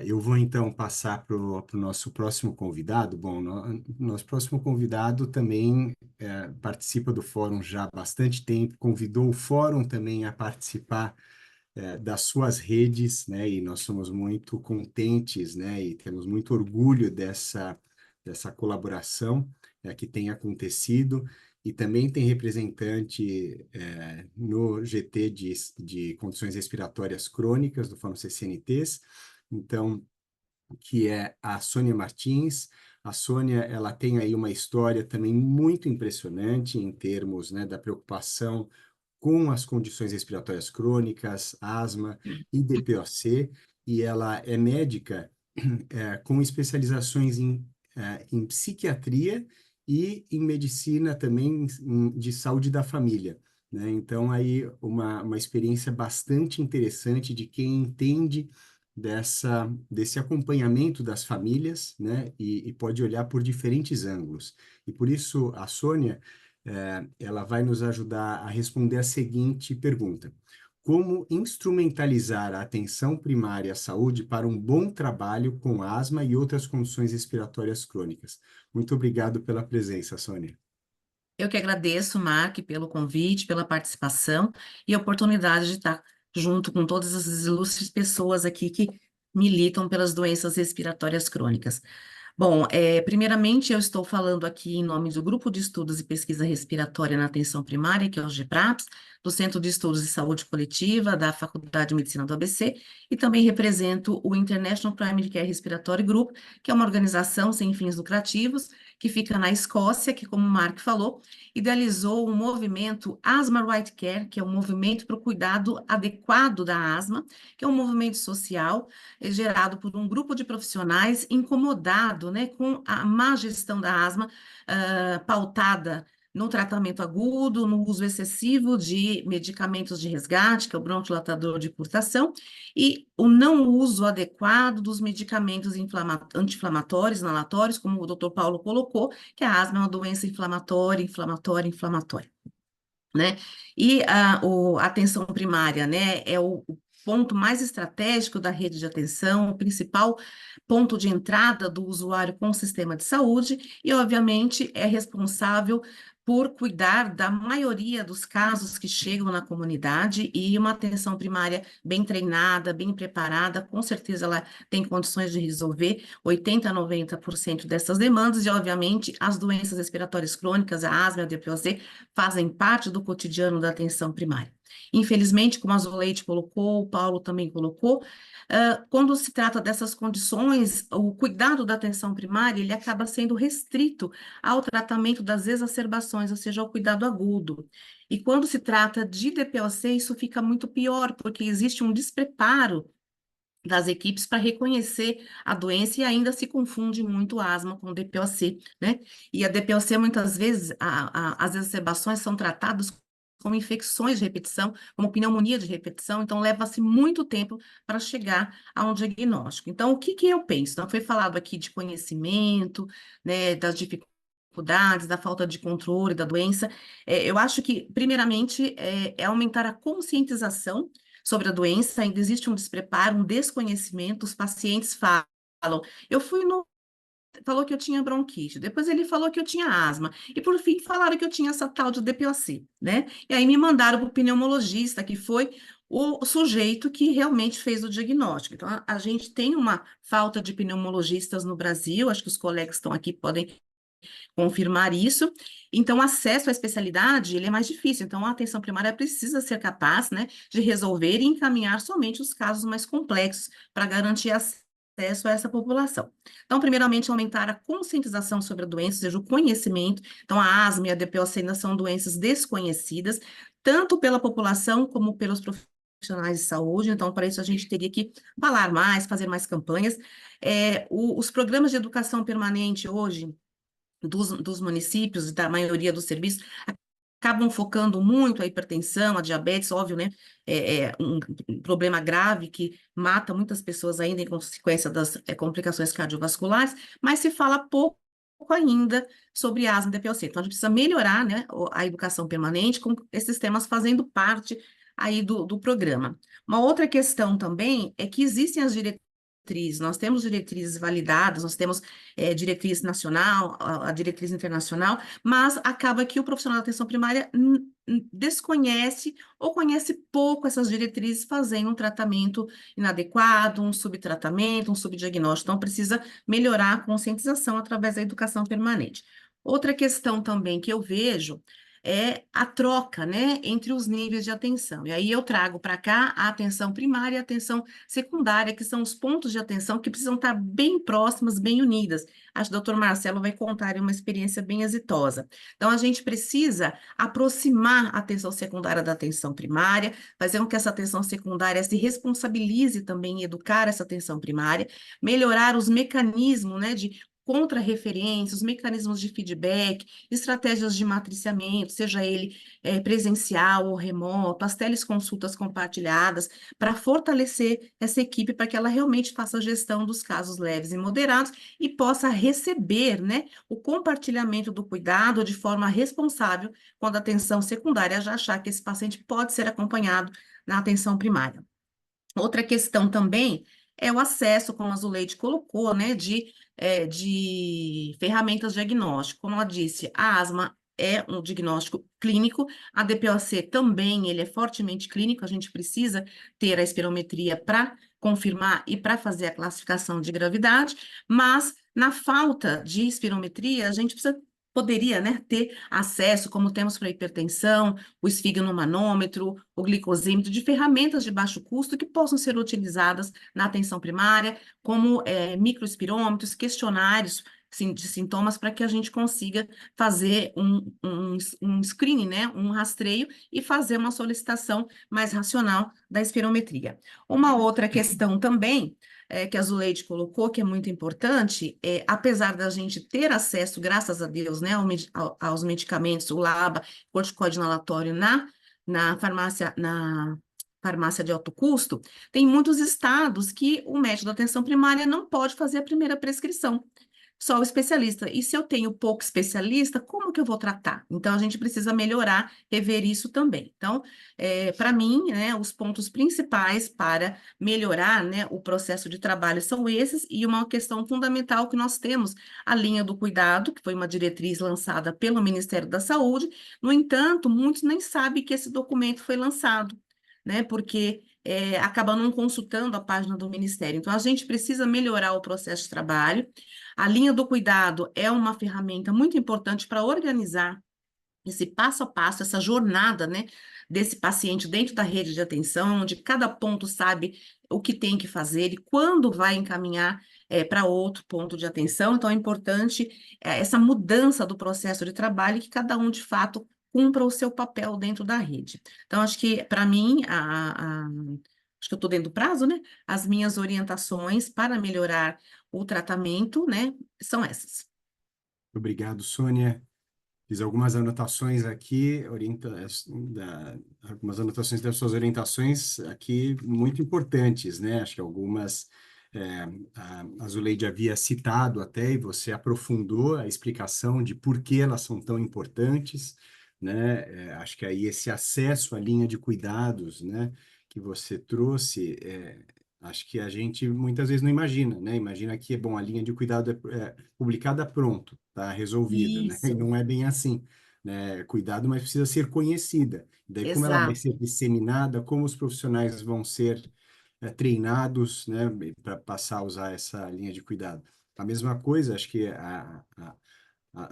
Eu vou então passar para o nosso próximo convidado. Bom, nosso próximo convidado também participa do fórum já há bastante tempo, convidou o fórum também a participar das suas redes, né? E nós somos muito contentes, né? E temos muito orgulho dessa colaboração que tem acontecido. E também tem representante no GT de condições respiratórias crônicas do Fórum CCNTs. Então, que é a Sônia Martins. A Sônia, ela tem aí uma história também muito impressionante em termos, né, da preocupação com as condições respiratórias crônicas, asma e DPOC, e ela é médica com especializações em psiquiatria e em medicina também de saúde da família, né? Então, aí uma experiência bastante interessante de quem entende desse acompanhamento das famílias, né? E pode olhar por diferentes ângulos. E por isso, a Sônia, ela vai nos ajudar a responder a seguinte pergunta: como instrumentalizar a atenção primária à saúde para um bom trabalho com asma e outras condições respiratórias crônicas? Muito obrigado pela presença, Sônia. Eu que agradeço, Mark, pelo convite, pela participação e a oportunidade de estar junto com todas essas ilustres pessoas aqui que militam pelas doenças respiratórias crônicas. Bom, primeiramente eu estou falando aqui em nome do Grupo de Estudos e Pesquisa Respiratória na Atenção Primária, que é o GEPRAPS, do Centro de Estudos de Saúde Coletiva da Faculdade de Medicina do ABC, e também represento o International Primary Care Respiratory Group, que é uma organização sem fins lucrativos, que fica na Escócia, que, como o Mark falou, idealizou o movimento Asthma Right Care, que é um movimento para o cuidado adequado da asma, que é um movimento social gerado por um grupo de profissionais incomodado, né, com a má gestão da asma, pautada no tratamento agudo, no uso excessivo de medicamentos de resgate, que é o bronquidilatador de curtação, e o não uso adequado dos medicamentos anti-inflamatórios, inalatórios, como o Dr. Paulo colocou, que a asma é uma doença inflamatória, inflamatória, inflamatória, né? E a atenção primária, né, é o ponto mais estratégico da rede de atenção, o principal ponto de entrada do usuário com o sistema de saúde e, obviamente, é responsável por cuidar da maioria dos casos que chegam na comunidade e uma atenção primária bem treinada, bem preparada, com certeza ela tem condições de resolver 80 a 90% dessas demandas e, obviamente, as doenças respiratórias crônicas, a asma e a DPOC, fazem parte do cotidiano da atenção primária. Infelizmente, como a Zoleide colocou, o Paulo também colocou, quando se trata dessas condições, o cuidado da atenção primária, ele acaba sendo restrito ao tratamento das exacerbações, ou seja, ao cuidado agudo. E quando se trata de DPOC, isso fica muito pior, porque existe um despreparo das equipes para reconhecer a doença e ainda se confunde muito a asma com DPOC, né? E a DPOC, muitas vezes, as exacerbações são tratadas como infecções de repetição, como pneumonia de repetição, então leva-se muito tempo para chegar a um diagnóstico. Então, o que que eu penso? Então, foi falado aqui de conhecimento, né, das dificuldades, da falta de controle da doença. Eu acho que, primeiramente, é aumentar a conscientização sobre a doença, ainda existe um despreparo, um desconhecimento, os pacientes falam, eu fui no falou que eu tinha bronquite, depois ele falou que eu tinha asma, e por fim falaram que eu tinha essa tal de DPOC, né? E aí me mandaram para o pneumologista, que foi o sujeito que realmente fez o diagnóstico. Então, a gente tem uma falta de pneumologistas no Brasil, acho que os colegas que estão aqui podem confirmar isso. Então, o acesso à especialidade, ele é mais difícil. Então, a atenção primária precisa ser capaz, né, de resolver e encaminhar somente os casos mais complexos para garantir acesso a essa população. Então, primeiramente, aumentar a conscientização sobre a doença, ou seja, o conhecimento. Então, a asma e a DPOC ainda são doenças desconhecidas, tanto pela população como pelos profissionais de saúde. Então, para isso, a gente teria que falar mais, fazer mais campanhas. Os programas de educação permanente hoje, dos municípios, da maioria dos serviços, acabam focando muito a hipertensão, a diabetes, óbvio, né? É um problema grave que mata muitas pessoas ainda em consequência das complicações cardiovasculares, mas se fala pouco ainda sobre asma e DPOC. Então, a gente precisa melhorar, né, a educação permanente com esses temas fazendo parte aí do programa. Uma outra questão também é que existem as diretrizes, nós temos diretrizes validadas, nós temos diretriz nacional, a diretriz internacional, mas acaba que o profissional da atenção primária desconhece ou conhece pouco essas diretrizes, fazendo um tratamento inadequado, um subtratamento, um subdiagnóstico. Então, precisa melhorar a conscientização através da educação permanente. Outra questão também que eu vejo é a troca, né, entre os níveis de atenção. E aí eu trago para cá a atenção primária e a atenção secundária, que são os pontos de atenção que precisam estar bem próximas, bem unidas. Acho que o doutor Marcelo vai contar uma experiência bem exitosa. Então, a gente precisa aproximar a atenção secundária da atenção primária, fazer com que essa atenção secundária se responsabilize também em educar essa atenção primária, melhorar os mecanismos, né, de contra-referências, os mecanismos de feedback, estratégias de matriciamento, seja ele presencial ou remoto, as teleconsultas compartilhadas, para fortalecer essa equipe para que ela realmente faça a gestão dos casos leves e moderados e possa receber, né, o compartilhamento do cuidado de forma responsável quando a atenção secundária já achar que esse paciente pode ser acompanhado na atenção primária. Outra questão também é o acesso, como a Zuleide colocou, né, de ferramentas diagnósticas. Como ela disse, a asma é um diagnóstico clínico, a DPOC também, ele é fortemente clínico, a gente precisa ter a espirometria para confirmar e para fazer a classificação de gravidade, mas na falta de espirometria, a gente poderia, né, ter acesso, como temos para hipertensão, o esfigmomanômetro, o glicosímetro, de ferramentas de baixo custo que possam ser utilizadas na atenção primária, como microespirômetros, questionários de sintomas, para que a gente consiga fazer um screening, né, um rastreio e fazer uma solicitação mais racional da espirometria. Uma outra questão também que a Zuleide colocou, que é muito importante, apesar da gente ter acesso, graças a Deus, né, aos medicamentos, o LABA, corticoide inalatório na farmácia de alto custo, tem muitos estados que o médico da atenção primária não pode fazer a primeira prescrição, só o especialista. E se eu tenho pouco especialista, como que eu vou tratar? Então, a gente precisa melhorar, rever isso também. Então, para mim, né, os pontos principais para melhorar, né, o processo de trabalho são esses, e uma questão fundamental que nós temos, a linha do cuidado, que foi uma diretriz lançada pelo Ministério da Saúde. No entanto, muitos nem sabem que esse documento foi lançado, né, porque acaba não consultando a página do Ministério. Então, a gente precisa melhorar o processo de trabalho. A linha do cuidado é uma ferramenta muito importante para organizar esse passo a passo, essa jornada, né, desse paciente dentro da rede de atenção, onde cada ponto sabe o que tem que fazer e quando vai encaminhar para outro ponto de atenção. Então, é importante essa mudança do processo de trabalho e que cada um, de fato, cumpra o seu papel dentro da rede. Então, acho que, para mim, acho que eu estou dentro do prazo, né? As minhas orientações para melhorar o tratamento, né, são essas. Obrigado, Sônia. Fiz algumas anotações aqui, algumas anotações das suas orientações aqui muito importantes, né? Acho que algumas a Zuleide havia citado até, e você aprofundou a explicação de por que elas são tão importantes, né? Acho que aí esse acesso à linha de cuidados, né, que você trouxe, acho que a gente muitas vezes não imagina, né? Imagina que, bom, a linha de cuidado é publicada pronto, tá resolvida, né? E Isso, não é bem assim, né? Cuidado, mas precisa ser conhecida. Daí, como ela vai exato. ser disseminada, como os profissionais vão ser treinados, né, para passar a usar essa linha de cuidado. A mesma coisa, acho que a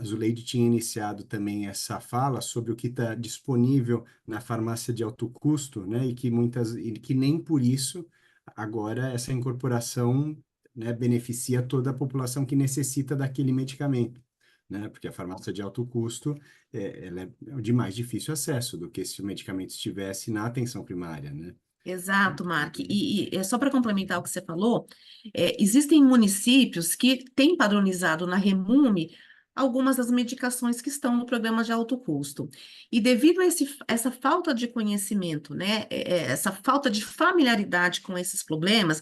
Zuleide tinha iniciado também essa fala sobre o que está disponível na farmácia de alto custo, né, e que nem por isso agora essa incorporação, né, beneficia toda a população que necessita daquele medicamento, né, porque a farmácia de alto custo ela é de mais difícil acesso do que se o medicamento estivesse na atenção primária, né? Exato, Mark. E só para complementar o que você falou, existem municípios que têm padronizado na Remume algumas das medicações que estão no programa de alto custo. E devido a essa falta de conhecimento, né, essa falta de familiaridade com esses problemas,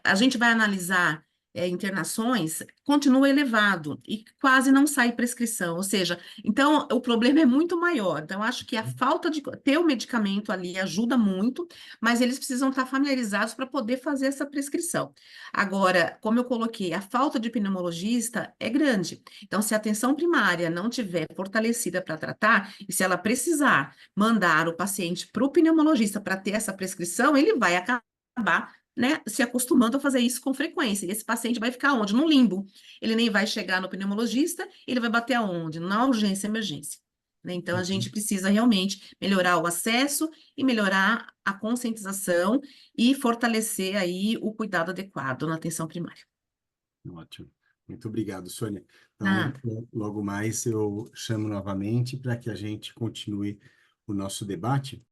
a gente vai analisar internações continua elevado e quase não sai prescrição. Ou seja, então o problema é muito maior. Então, acho que a falta de ter o medicamento ali ajuda muito, mas eles precisam estar familiarizados para poder fazer essa prescrição. Agora, como eu coloquei, a falta de pneumologista é grande. Então, se a atenção primária não tiver fortalecida para tratar, e se ela precisar mandar o paciente para o pneumologista para ter essa prescrição, ele vai acabar, né, se acostumando a fazer isso com frequência. E esse paciente vai ficar onde? No limbo. Ele nem vai chegar no pneumologista, ele vai bater aonde? Na urgência e emergência. Né? Então, a gente Uhum. precisa realmente melhorar o acesso e melhorar a conscientização e fortalecer aí o cuidado adequado na atenção primária. Ótimo. Muito obrigado, Sônia. Então, Ah, logo mais eu chamo novamente para que a gente continue o nosso debate.